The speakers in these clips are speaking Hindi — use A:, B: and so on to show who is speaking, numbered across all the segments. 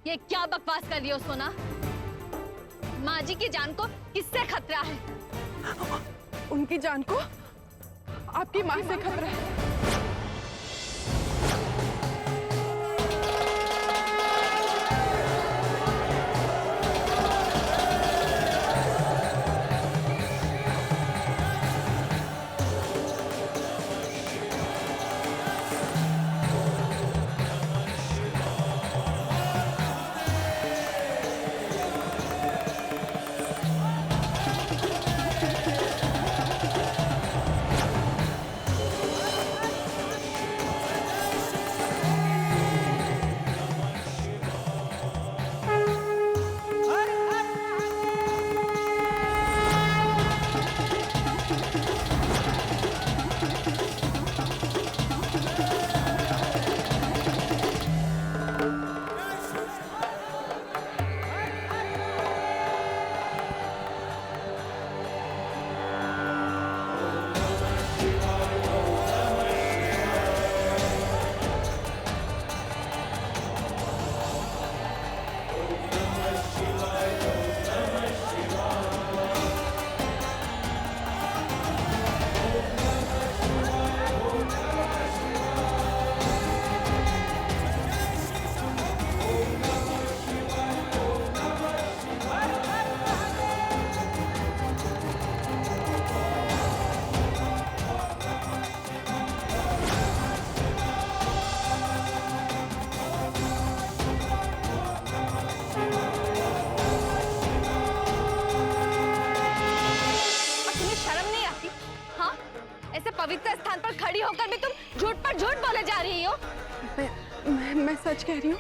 A: ये क्या बकवास कर रही हो सोना? माँ जी की जान को किससे खतरा है?
B: उनकी जान को आपकी माँ से खतरा है।
A: पवित्र स्थान पर खड़ी होकर भी तुम झूठ पर झूठ बोले जा रही हो।
B: मैं सच कह रही हूँ,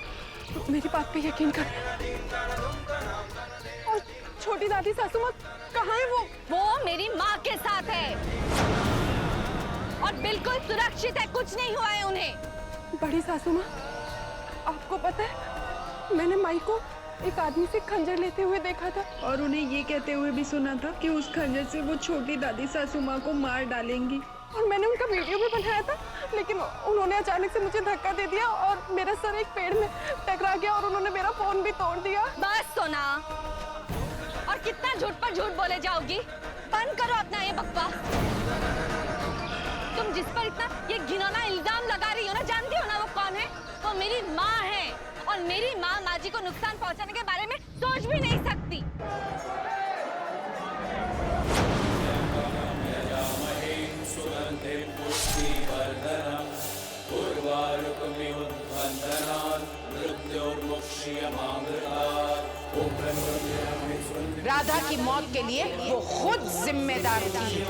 B: मेरी बात पे यकीन कर। और छोटी दादी सासू माँ कहाँ है?
A: वो मेरी माँ के साथ है और बिल्कुल सुरक्षित है, कुछ नहीं हुआ है उन्हें।
B: बड़ी सासू माँ, आपको पता है मैंने माई को एक आदमी से खंजर लेते हुए देखा था और उन्हें ये कहते हुए भी सुना था कि उस खंजर से वो छोटी दादी सासू माँ को मार डालेंगी। और मैंने उनका वीडियो भी बनाया था, लेकिन उन्होंने अचानक से मुझे धक्का दे दिया और मेरा सर एक पेड़ में टकरा गया और उन्होंने मेरा फोन भी तोड़ दिया।
A: बस सोना, और कितना झूठ पर झूठ बोले जाओगी? बंद करो अपना ये बकवास। तुम जिस पर इतना ये घिनौना इल्जाम लगा रही हो ना, जानती हो ना वो कौन है? वो मेरी माँ है और मेरी माँ माजी को नुकसान पहुंचाने के बारे में सोच भी नहीं सकती।
C: राधा की मौत के लिए वो खुद जिम्मेदार थी।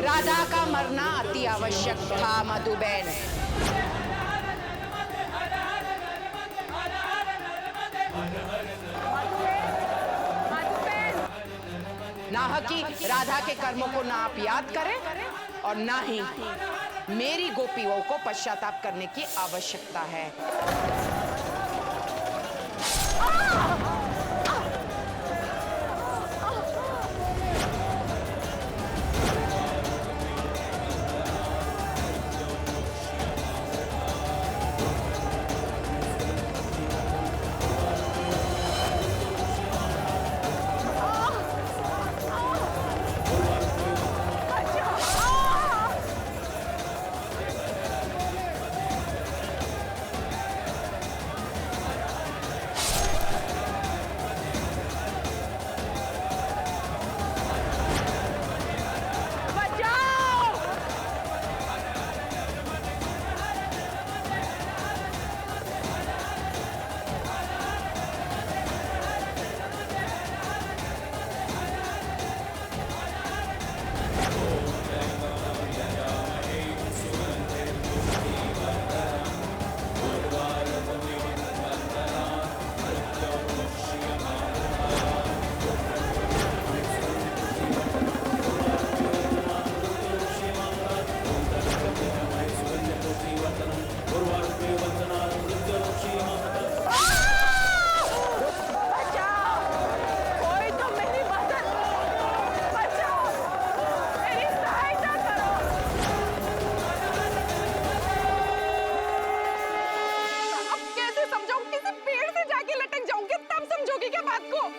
C: राधा का मरना अति आवश्यक था मधुबेन। ना कि राधा के कर्मों को ना आप याद करें और ना ही मेरी गोपियों को पश्चाताप करने की आवश्यकता है।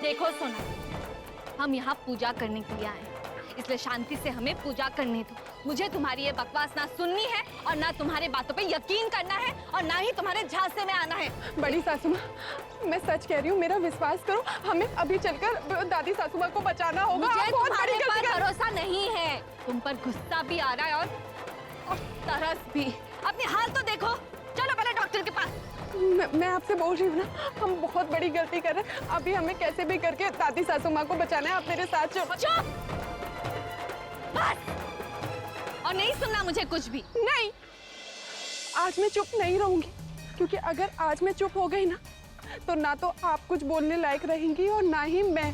A: देखो सोना, हम यहाँ पूजा करने के लिए आए हैं, इसलिए शांति से हमें पूजा करने दो। मुझे तुम्हारी ये बकवास ना सुननी है और ना तुम्हारे बातों पे यकीन करना है और ना ही तुम्हारे झांसे में आना है।
B: बड़ी सासू माँ, मैं सच कह रही हूँ, मेरा विश्वास करो, हमें अभी चलकर दादी सासू माँ को बचाना होगा।
A: मुझे
B: आप बहुत
A: तुम्हारे
B: बड़ी गलती
A: पर
B: कर-
A: भरोसा नहीं है। तुम पर गुस्सा भी आ रहा है और तरस भी। अपनी हाल तो देखो। चलो पहले डॉक्टर के पास।
B: मैं आपसे बोल रही हूँ ना, हम बहुत बड़ी गलती कर रहे हैं। अभी हमें कैसे भी करके दादी सासू माँ को बचाना है। आप मेरे साथ चलो।
A: चुप, बस। और नहीं सुनना मुझे कुछ भी।
B: नहीं, आज मैं चुप नहीं रहूंगी, क्योंकि अगर आज मैं चुप हो गई ना तो आप कुछ बोलने लायक रहेंगी और ना ही मैं।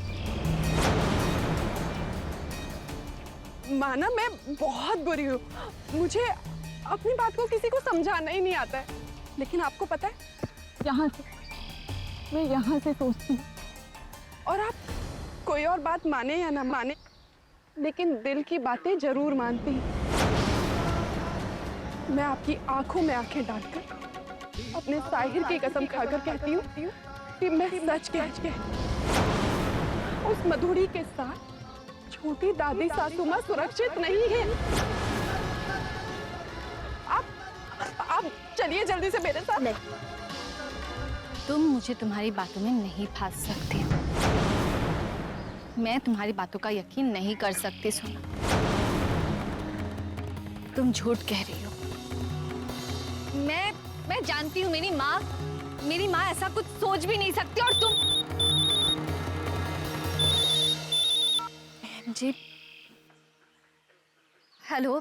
B: माना मैं बहुत बुरी हूँ, मुझे अपनी बात को किसी को समझाना ही नहीं आता है, लेकिन आपको पता है, मैं यहाँ से सोचती हूँ और आप कोई और बात माने या ना माने, लेकिन दिल की बातें जरूर मानती हैं। मैं आपकी आंखों में आंखें डालकर अपने साहिर की कसम खाकर कहती हूँ कि मैं सच कह के उस मधुरी के साथ छोटी दादी सासू माँ सुरक्षित नहीं है। आप चलिए जल्दी से मेरे साथ।
A: नहीं, तुम मुझे तुम्हारी बातों में नहीं फांस सकती। मैं तुम्हारी बातों का यकीन नहीं कर सकती सोना। तुम झूठ कह रही हो। मैं जानती हूँ मेरी माँ ऐसा कुछ सोच भी नहीं सकती। और तुम अहम जी, हेलो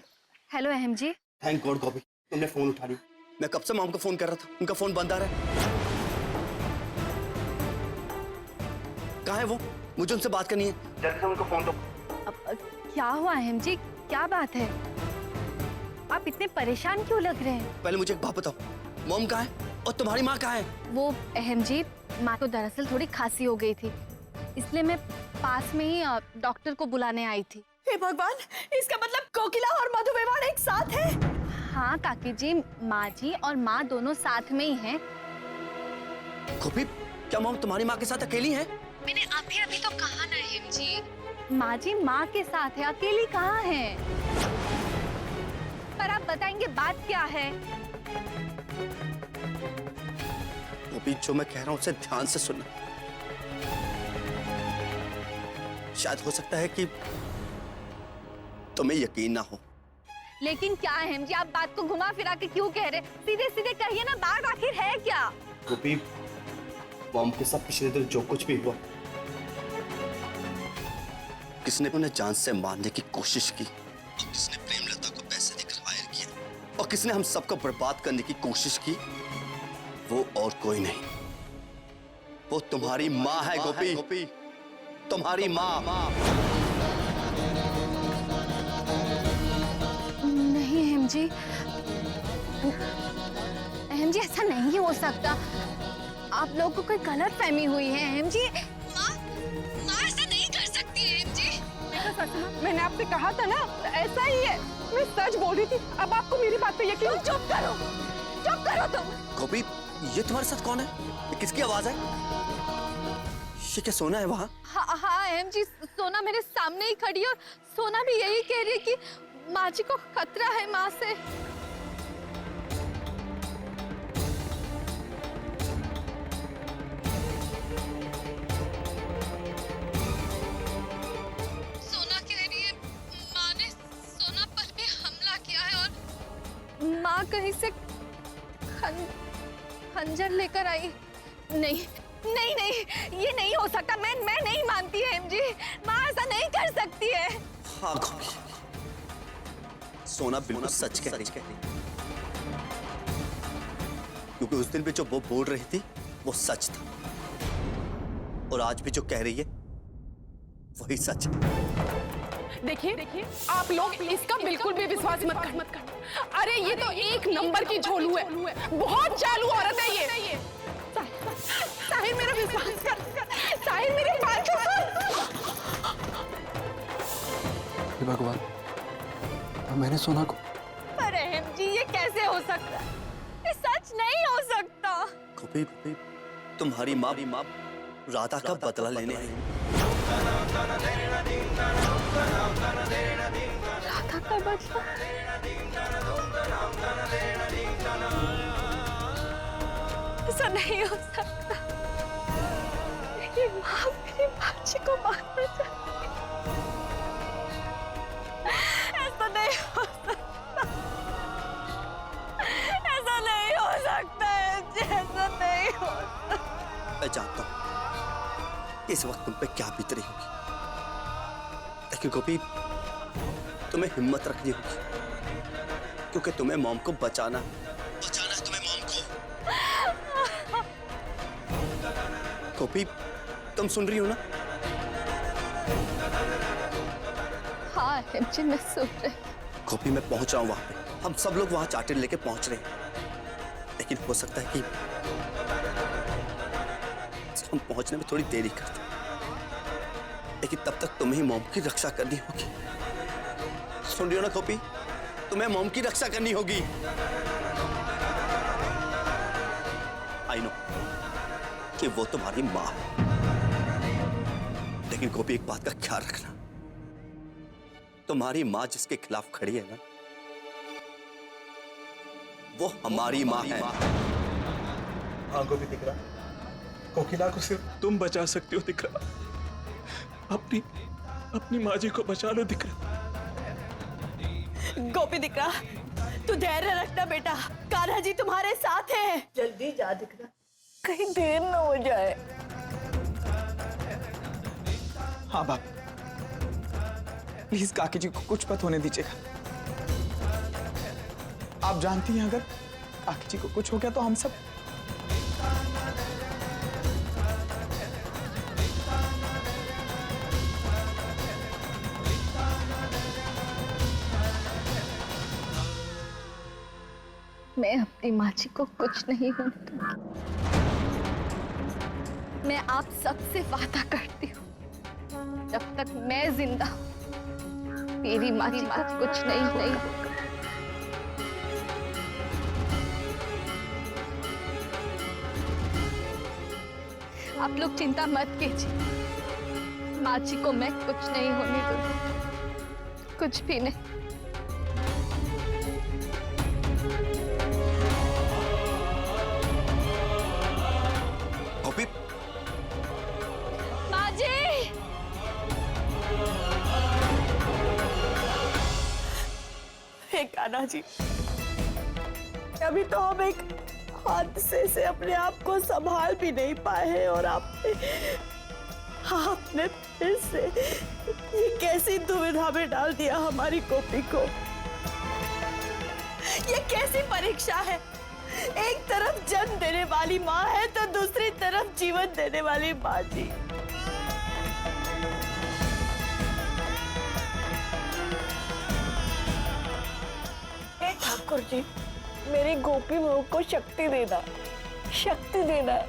A: अहम जी।
D: थैंक गॉड गोपी, तुमने फोन उठा लिया। मैं कब से मॉम को फोन कर रहा था, उनका फोन बंद आ रहा है। कहाँ है वो? मुझे उनसे बात करनी है, जल्दी से उनको फोन दो।
A: क्या हुआ अहम जी, क्या बात है? आप इतने परेशान क्यों लग रहे हैं?
D: पहले मुझे एक बात बताओ, मॉम कहाँ है और तुम्हारी माँ कहाँ है?
A: वो अहम जी, माँ को दरअसल थोड़ी खांसी हो गई थी, इसलिए मैं पास में ही डॉक्टर को बुलाने आई थी।
E: हे भगवान, इसका मतलब कोकिला और मधु मेवाड़ एक साथ है?
A: हाँ काकी जी, माँ जी और माँ दोनों साथ में ही हैं।
D: गोपी, क्या मॉम तुम्हारी माँ के साथ अकेली है?
A: मैंने अभी तो कहा ना अहम जी। माँ जी माँ के साथ है, अकेली कहाँ है? पर आप बताएंगे बात क्या है?
D: गोपी, जो मैं कह रहा हूँ उसे ध्यान से सुनना। शायद हो सकता है कि तुम्हें यकीन ना हो,
A: लेकिन क्या अहम जी, आप बात को घुमा फिरा के क्यों कह रहे? सीधे सीधे कहिए ना, बात आखिर है क्या?
D: गोपी, मॉम के साथ पिछले दिन जो कुछ भी हुआ, किसने उन्हें जान से मारने की कोशिश की, और किसने प्रेमलता को पैसे देकर हायर किया, और किसने हम सबको बर्बाद करने की कोशिश की, वो और कोई नहीं, वो तुम्हारी माँ है गोपी, तुम्हारी माँ।
A: नहीं अहम जी, अहम जी ऐसा नहीं हो सकता। आप लोगों को कोई गलत फहमी हुई है अहम जी। माँ ऐसा नहीं कर सकती अहम जी।
B: देखो सासू माँ, मैंने आपसे कहा था ना, ऐसा ही है। मैं सच बोल रही थी, अब आपको मेरी बात पे यकीन?
A: चुप करो तुम।
D: गोपी, ये तुम्हारे साथ कौन है? ये किसकी आवाज है? ये क्या सोना है वहाँ?
A: हाँ अहम जी, सोना मेरे सामने ही खड़ी है और सोना भी यही कह रही है कि माँ जी को खतरा है माँ से। सोना कह रही है माँ ने सोना पर भी हमला किया है और माँ कहीं से खंजर लेकर आई। नहीं, ये नहीं हो सकता। मैं नहीं मानती है अहम जी, माँ ऐसा नहीं कर सकती है।
D: हाँ गोपी, सोना बिल्कुल सच कह रही है, क्योंकि उस दिन भी जो वो बोल रही थी वो सच था, और आज भी जो कह रही है वही सच है।
B: देखिए, आप लोग इसका बिल्कुल भी विश्वास मत करना। अरे ये तो एक नंबर की झोलू है, बहुत चालू औरत है ये। साहिर मेरा विश्वास कर, साहिर मेरी बात सुन।
F: हे भगवान, मैंने सोना को।
A: पर अहम जी ये कैसे हो सकता है? ये सच नहीं हो सकता।
D: गोपी, तुम्हारी माँ राधा का बदला लेने आई हूँ।
B: राधा का बदला? ऐसा नहीं हो सकता। मेरी माँ मेरी बाजी को मारना चाहती है। ऐसा नहीं हो सकता। ऐसा नहीं हो सकता है जी, ऐसा नहीं हो सकता।
D: मैं जानता हूँ इस वक्त तुम पे क्या बीत रही होगी, लेकिन गोपी तुम्हें हिम्मत रखनी होगी, क्योंकि तुम्हें मॉम को बचाना है तुम्हें मॉम को। गोपी तुम सुन रही हो ना?
A: हाँ हेमचंद, मैं सुन रही।
D: गोपी मैं पहुंच रहा हूँ वहां पे, हम सब लोग वहां चार्टर लेके पहुंच रहे हैं, लेकिन हो सकता है कि हम पहुंचने में थोड़ी देरी करते, लेकिन तब तक तुम्हें ही मॉम की रक्षा करनी होगी। सुन रही हो ना गोपी, तुम्हें मॉम की रक्षा करनी होगी। आई नो कि वो तुम्हारी माँ है, लेकिन गोपी एक बात का ख्याल रखना, तुम्हारी माँ जिसके खिलाफ खड़ी है ना, वो हमारी माँ है।
F: हाँ गोपी दिख रहा, कोकिला को सिर्फ तुम बचा सकती हो दिख रहा। अपनी माँ जी को बचा लो दिख रहा।
E: गोपी दिख रहा, तू धैर्य रखना बेटा, कान्हा जी तुम्हारे साथ है। जल्दी जा दिख रहा, कहीं देर न हो जाए।
G: हाँ बाप, प्लीज काकी जी को कुछ मत होने दीजिएगा। आप जानती हैं अगर काकी जी को कुछ हो गया तो हम सब।
A: मैं अपनी माँ जी को कुछ नहीं होने दूंगी। मैं आप सबसे वादा करती हूँ, जब तक मैं जिंदा हूँ मेरी माँ जी को कुछ नहीं होगा। आप लोग चिंता मत कीजिए, माँ जी को मैं कुछ नहीं होने दूंगी, कुछ भी नहीं।
D: गोपी,
A: माँ जी!
E: हे कान्हा जी, अभी तो हम एक हादसे से अपने आप को संभाल भी नहीं पाए हैं और आपने फिर से ये कैसी दुविधा में डाल दिया हमारी गोपी को। ये कैसी परीक्षा है? एक तरफ जन्म देने वाली माँ है तो दूसरी तरफ जीवन देने वाली माँ जी। हे ठाकुर जी, मेरी गोपी बहू को शक्ति देना, शक्ति देना।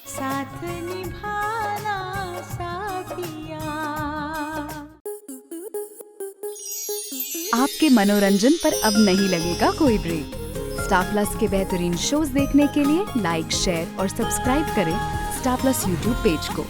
H: साथ निभाना साथिया।
I: आपके मनोरंजन पर अब नहीं लगेगा कोई ब्रेक। स्टार प्लस के बेहतरीन शोज देखने के लिए लाइक, शेयर और सब्सक्राइब करें स्टार प्लस यूट्यूब पेज को।